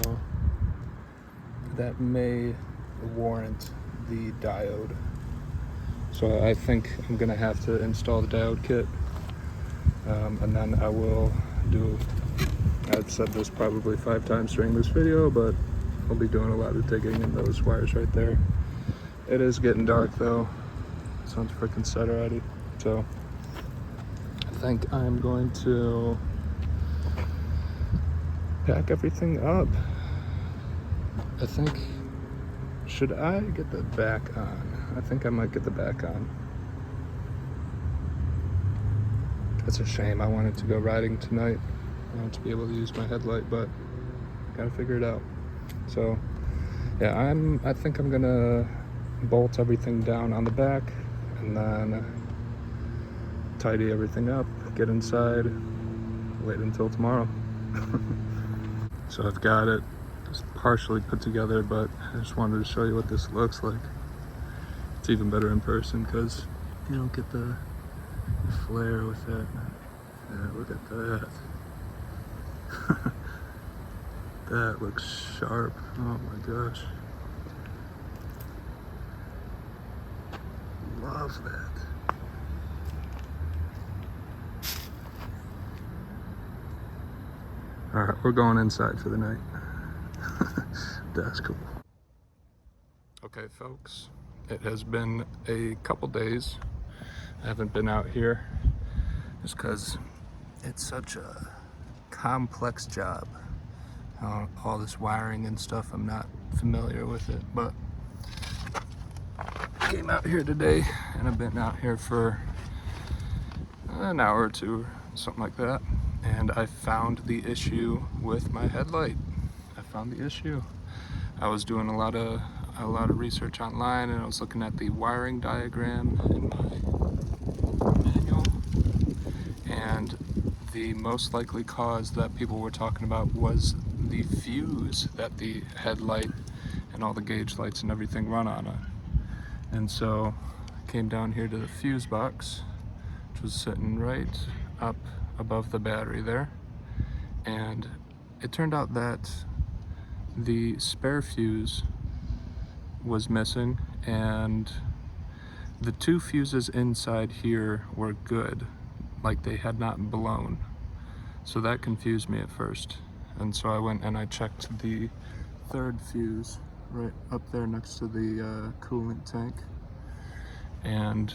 that may warrant the diode. So I think I'm gonna have to install the diode kit, and then I will do, I've said this probably 5 times during this video, but I'll be doing a lot of digging in those wires right there. It is getting dark though. Sun's freaking set already. So I think I'm going to pack everything up. I think, should I get the back on? I think I might get the back on. That's a shame. I wanted to go riding tonight. I want to be able to use my headlight, but gotta figure it out. So yeah, I think I'm gonna bolt everything down on the back and then tidy everything up, get inside, wait until tomorrow. So I've got it just partially put together, but I just wanted to show you what this looks like. It's even better in person because you don't get the flare with it. Yeah, look at that. That looks sharp. Oh my gosh. Love that. All right, we're going inside for the night. That's cool. Okay, folks, it has been a couple days. I haven't been out here just because it's such a complex job. All this wiring and stuff, I'm not familiar with it, but I came out here today and I've been out here for an hour or two, something like that, and I found the issue with my headlight. I found the issue. I was doing a lot of research online, and I was looking at the wiring diagram in my manual, and the most likely cause that people were talking about was the fuse that the headlight and all the gauge lights and everything run on it. And so I came down here to the fuse box, which was sitting right up above the battery there, and it turned out that the spare fuse was missing, and the two fuses inside here were good, like they had not blown. So that confused me at first, and so I went and I checked the third fuse right up there next to the coolant tank, and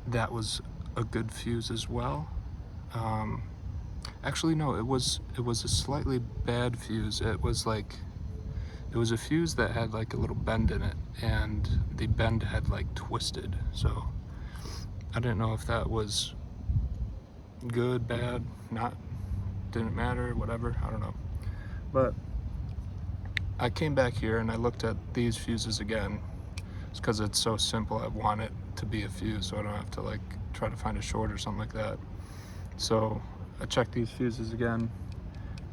that was a good fuse as well. Actually no, it was a slightly bad fuse. It was a fuse that had like a little bend in it, and the bend had like twisted, so I didn't know if that was good, bad, not, didn't matter, whatever, I don't know. But I came back here and I looked at these fuses again. It's because it's so simple. I want it to be a fuse so I don't have to like try to find a short or something like that. So I checked these fuses again,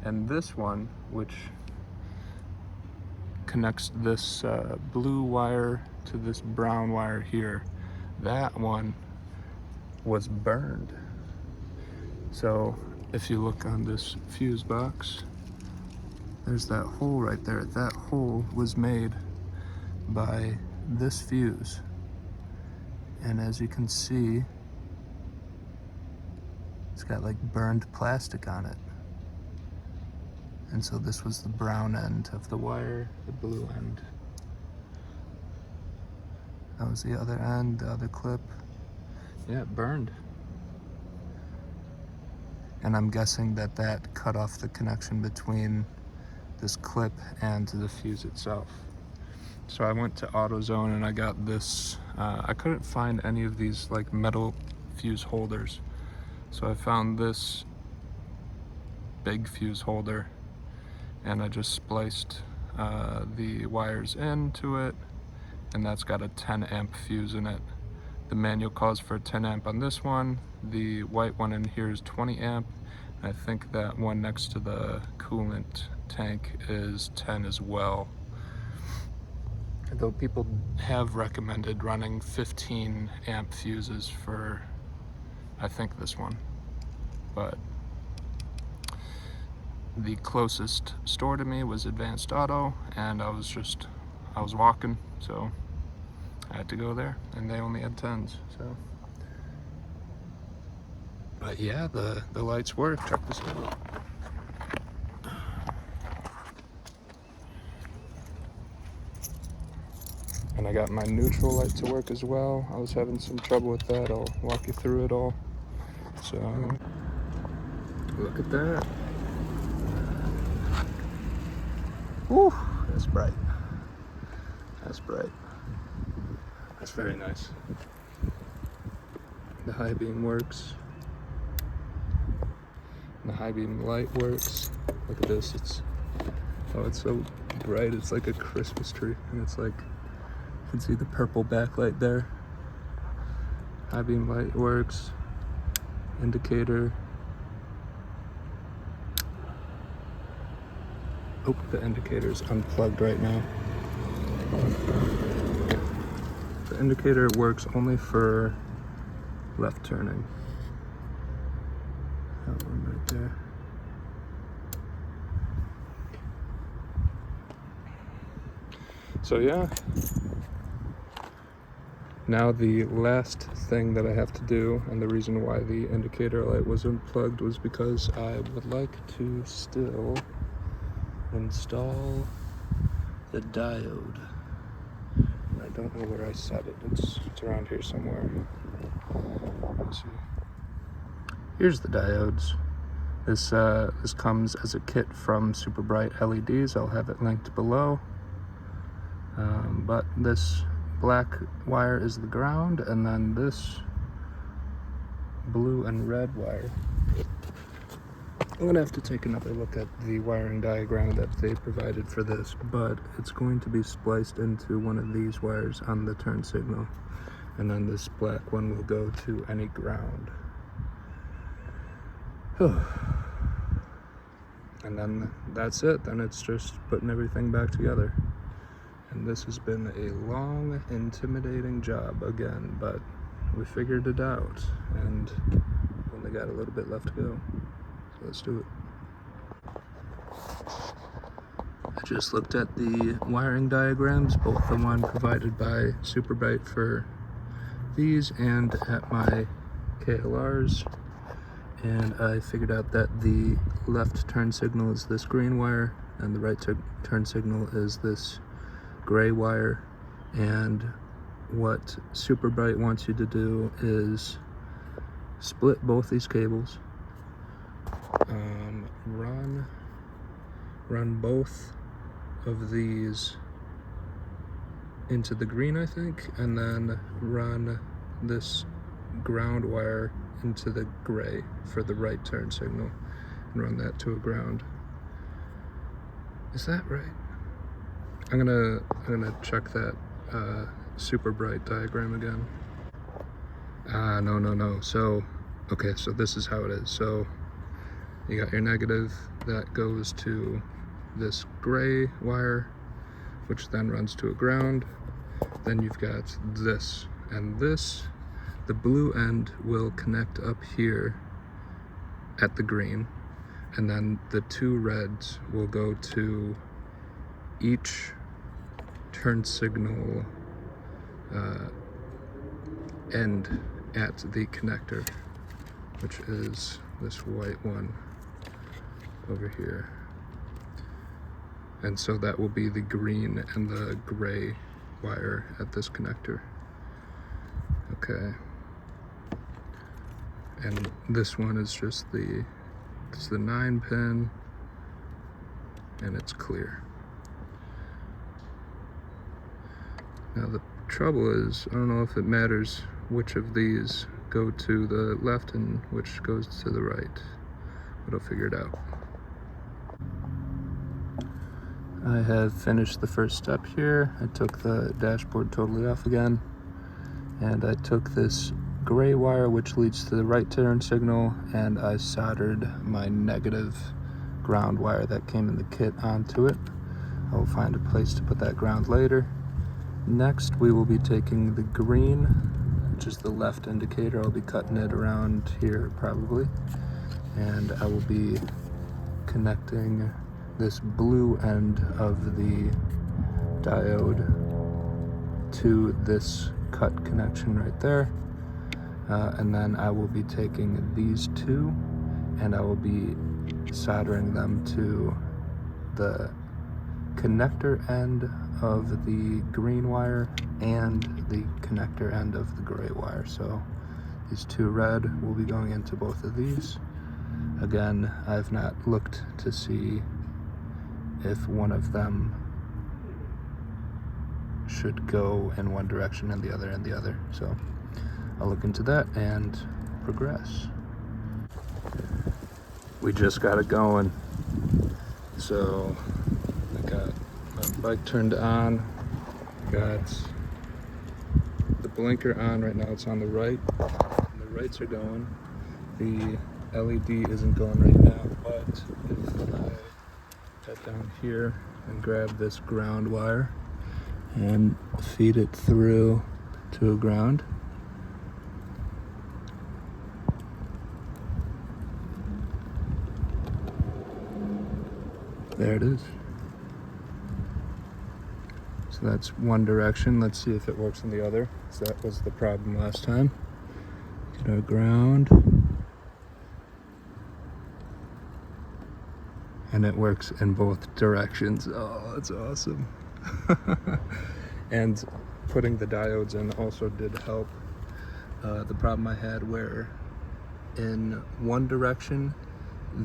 and this one, which connects this blue wire to this brown wire here, that one was burned. So if you look on this fuse box, there's that hole right there. That hole was made by this fuse, and as you can see, it's got like burned plastic on it. And so this was the brown end of the wire, the blue end. That was the other end, the other clip. Yeah, it burned. And I'm guessing that that cut off the connection between this clip and the fuse itself. So I went to AutoZone and I got this, I couldn't find any of these like metal fuse holders. So I found this big fuse holder, and I just spliced the wires into it, and that's got a 10 amp fuse in it. The manual calls for 10 amp on this one. The white one in here is 20 amp. I think that one next to the coolant tank is 10 as well. Though people have recommended running 15 amp fuses for, I think, this one. But the closest store to me was Advanced Auto, and I was walking, so I had to go there, and they only had 10s, so. But yeah, the lights work. Check this out. And I got my neutral light to work as well. I was having some trouble with that. I'll walk you through it all. So, look at that. Woo, that's bright. That's bright. That's very nice. The high beam works. The high beam light works. Look at this. It's so bright. It's like a Christmas tree, and it's like, you can see the purple backlight there. High beam light works. Indicator. Oh, the indicator's unplugged right now. The indicator works only for left turning. That one right there. So yeah, now the last thing that I have to do, and the reason why the indicator light was unplugged was because I would like to still install the diode. And I don't know where I set it. It's around here somewhere. Let's see. Here's the diodes. This comes as a kit from Super Bright LEDs. I'll have it linked below. But this black wire is the ground, and then this blue and red wire. I'm gonna have to take another look at the wiring diagram that they provided for this, but it's going to be spliced into one of these wires on the turn signal, and then this black one will go to any ground. And then that's it. Then it's just putting everything back together. And this has been a long, intimidating job again, but we figured it out, and only got a little bit left to go. So let's do it. I just looked at the wiring diagrams, both the one provided by Super Bright for these and at my KLRs, and I figured out that the left turn signal is this green wire, and the right turn signal is this gray wire. And what Super Bright wants you to do is split both these cables, run both of these into the green, I think, and then run this ground wire into the gray for the right turn signal, and run that to a ground. Is that right? I'm gonna check that Super Bright diagram again. No. So, okay, so this is how it is. So you got your negative that goes to this gray wire, which then runs to a ground. Then you've got this and this. The blue end will connect up here at the green, and then the two reds will go to each turn signal end at the connector, which is this white one over here. And so that will be the green and the gray wire at this connector. Okay. And this one is just it's the 9-pin, and it's clear. Now the trouble is, I don't know if it matters which of these go to the left and which goes to the right, but I'll figure it out. I have finished the first step here. I took the dashboard totally off again, and I took this gray wire which leads to the right turn signal, and I soldered my negative ground wire that came in the kit onto it. I will find a place to put that ground later. Next, we will be taking the green, which is the left indicator. I'll be cutting it around here probably, and I will be connecting this blue end of the diode to this cut connection right there. And then I will be taking these two, and I will be soldering them to the connector end of the green wire and the connector end of the gray wire. So these two red will be going into both of these. Again, I've not looked to see if one of them should go in one direction and the other in the other. So I'll look into that and progress. We just got it going. So I got my bike turned on, got the blinker on. Right now it's on the right, and the lights are going. The LED isn't going right now, but if I head down here and grab this ground wire and feed it through to a ground, there it is. So that's one direction. Let's see if it works in the other. So that was the problem last time. Get our ground. And it works in both directions. Oh, that's awesome. And putting the diodes in also did help. The problem I had where in one direction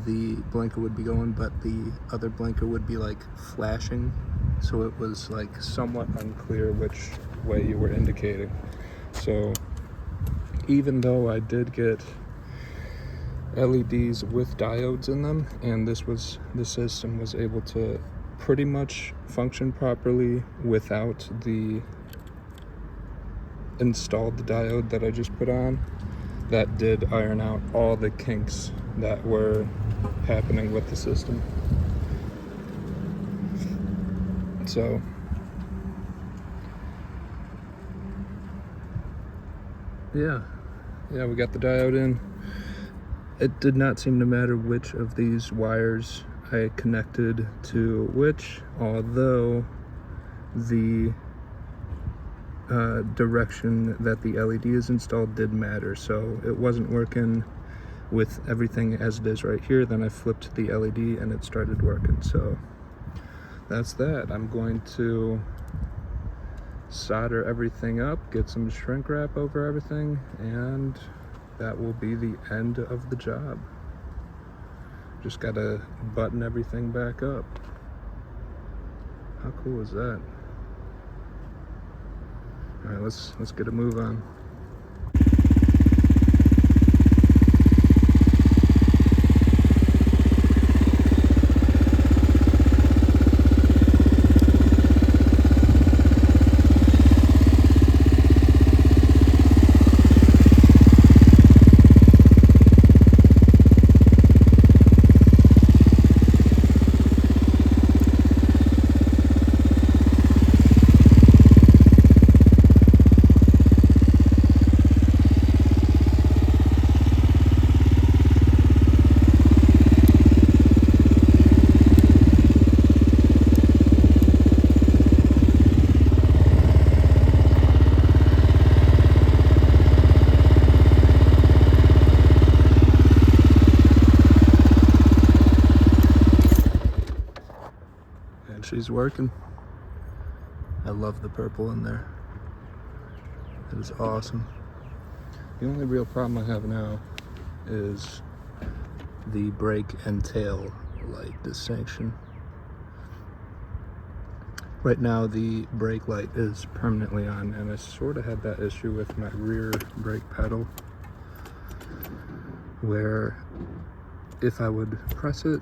the blinker would be going, but the other blinker would be like flashing, so it was like somewhat unclear which way you were indicating. So even though I did get LEDs with diodes in them, and the system was able to pretty much function properly without the installed diode that I just put on, that did iron out all the kinks that were happening with the system. So yeah, we got the diode in. It did not seem to matter which of these wires I connected to which, although the direction that the LED is installed did matter. So it wasn't working with everything as it is right here. Then I flipped the LED and it started working. So that's that. I'm going to solder everything up, get some shrink wrap over everything, and that will be the end of the job. Just gotta button everything back up. How cool is that? All right, let's get a move on. She's working. I love the purple in there. It is awesome. The only real problem I have now is the brake and tail light distinction. Right now the brake light is permanently on, and I sort of had that issue with my rear brake pedal, where if I would press it,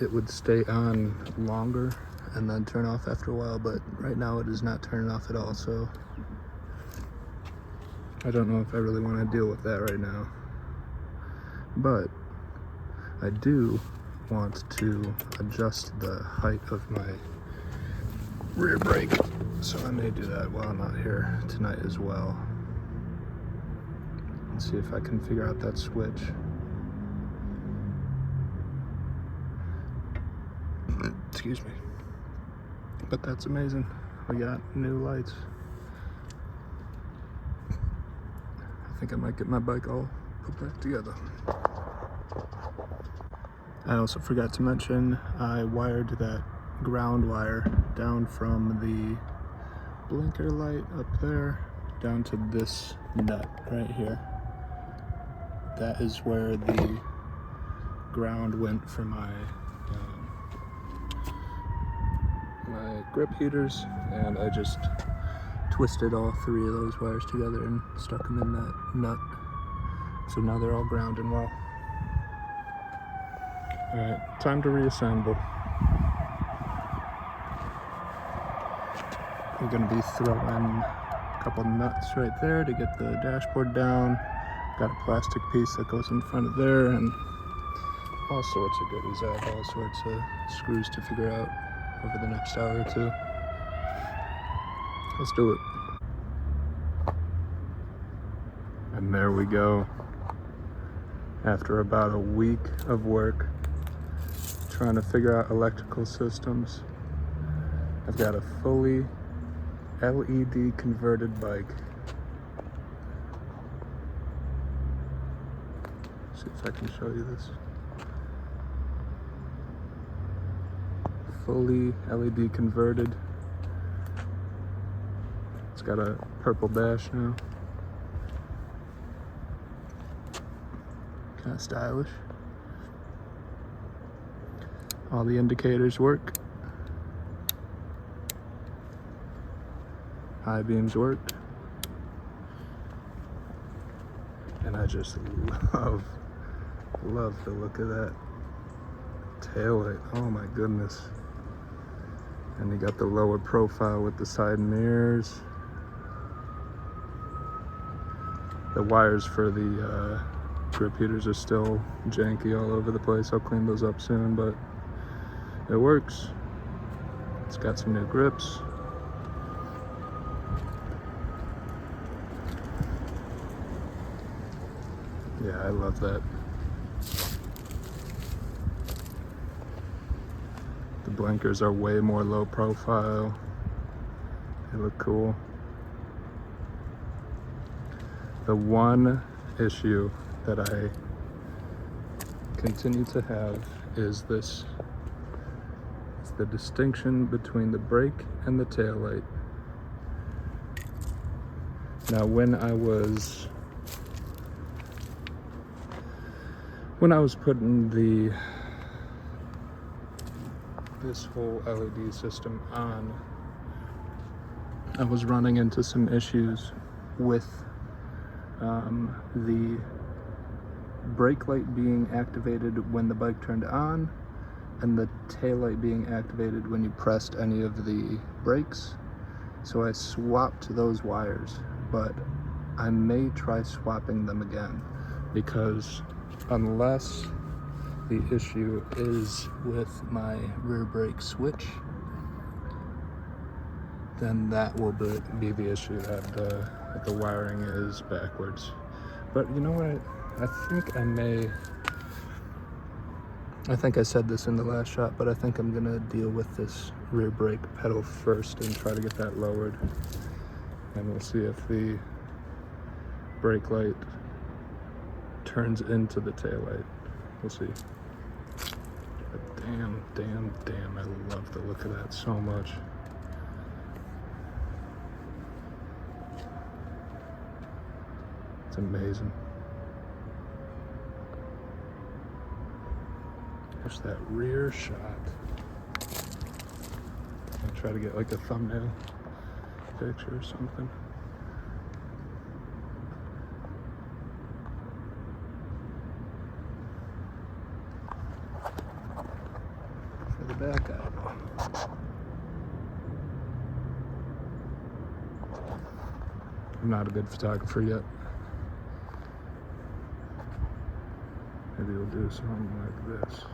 it would stay on longer and then turn off after a while, but right now it is not turning off at all, so I don't know if I really want to deal with that right now. But I do want to adjust the height of my rear brake, so I may do that while I'm out here tonight as well. Let's see if I can figure out that switch. Excuse me. But that's amazing. We got new lights. I think I might get my bike all put back together. I also forgot to mention I wired that ground wire down from the blinker light up there down to this nut right here. That is where the ground went for my grip heaters, and I just twisted all three of those wires together and stuck them in that nut. So now they're all grounded well. Alright, time to reassemble. We're going to be throwing a couple nuts right there to get the dashboard down. Got a plastic piece that goes in front of there, and all sorts of goodies. I have all sorts of screws to figure out over the next hour or two. Let's do it. And there we go. After about a week of work trying to figure out electrical systems, I've got a fully LED converted bike. See if I can show you this. Fully LED converted. It's got a purple dash now. Kind of stylish. All the indicators work. High beams work. And I just love the look of that taillight. Oh my goodness. And you got the lower profile with the side mirrors. The wires for the grip heaters are still janky all over the place. I'll clean those up soon, but it works. It's got some new grips. Yeah, I love that. The blinkers are way more low profile. They look cool. The one issue that I continue to have is this. It's the distinction between the brake and the taillight. Now when I was putting this whole LED system on, I was running into some issues with the brake light being activated when the bike turned on and the tail light being activated when you pressed any of the brakes. So I swapped those wires, but I may try swapping them again, because unless the issue is with my rear brake switch, then that will be the issue, that the wiring is backwards. But you know what, I think I said this in the last shot, but I think I'm gonna deal with this rear brake pedal first and try to get that lowered, and we'll see if the brake light turns into the tail light. We'll see. But damn, I love the look of that so much. It's amazing. There's that rear shot. I'll try to get like a thumbnail picture or something. For the back out. I'm not a good photographer yet. Maybe we'll do something like this.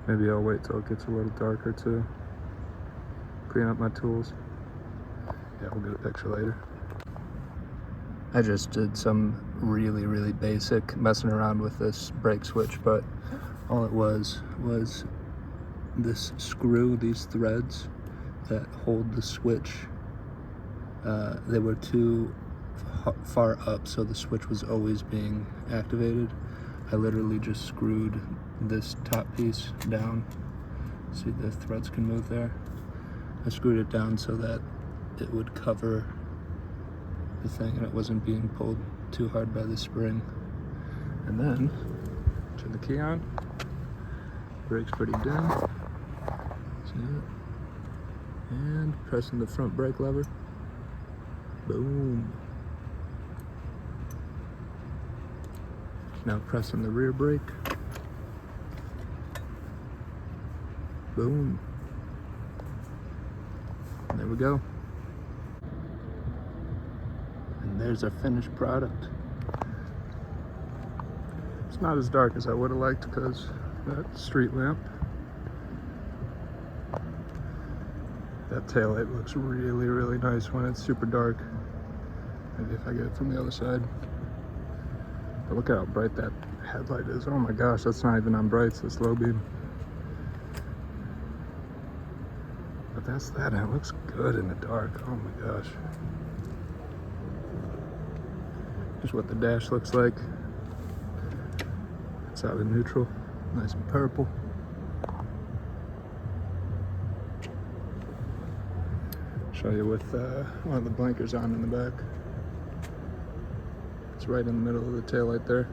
Maybe I'll wait till it gets a little darker to clean up my tools. Yeah, we'll get a picture later. I just did some really basic messing around with this brake switch, but all it was this screw, these threads that hold the switch. They were too far up, so the switch was always being activated. I literally just screwed this top piece down. See, the threads can move there. I screwed it down so that it would cover the thing and it wasn't being pulled too hard by the spring. And then turn the key on. Brake's pretty dim. See it? And pressing the front brake lever. Boom. Now pressing the rear brake. Boom. And there we go. And there's our finished product. It's not as dark as I would have liked because that street lamp. That taillight looks really nice when it's super dark. Maybe if I get it from the other side. But look how bright that headlight is. Oh my gosh, that's not even on brights, that's low beam. But that's that, and it looks good in the dark. Oh my gosh. Here's what the dash looks like. It's out of neutral, nice and purple. Show you with one of the blinkers on in the back. It's right in the middle of the taillight there.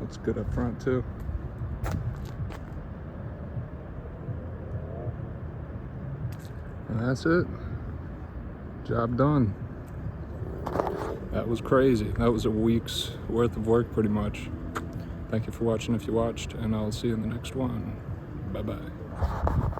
Looks good up front too. And that's it. Job done. That was crazy. That was a week's worth of work pretty much. Thank you for watching if you watched, and I'll see you in the next one. Bye-bye.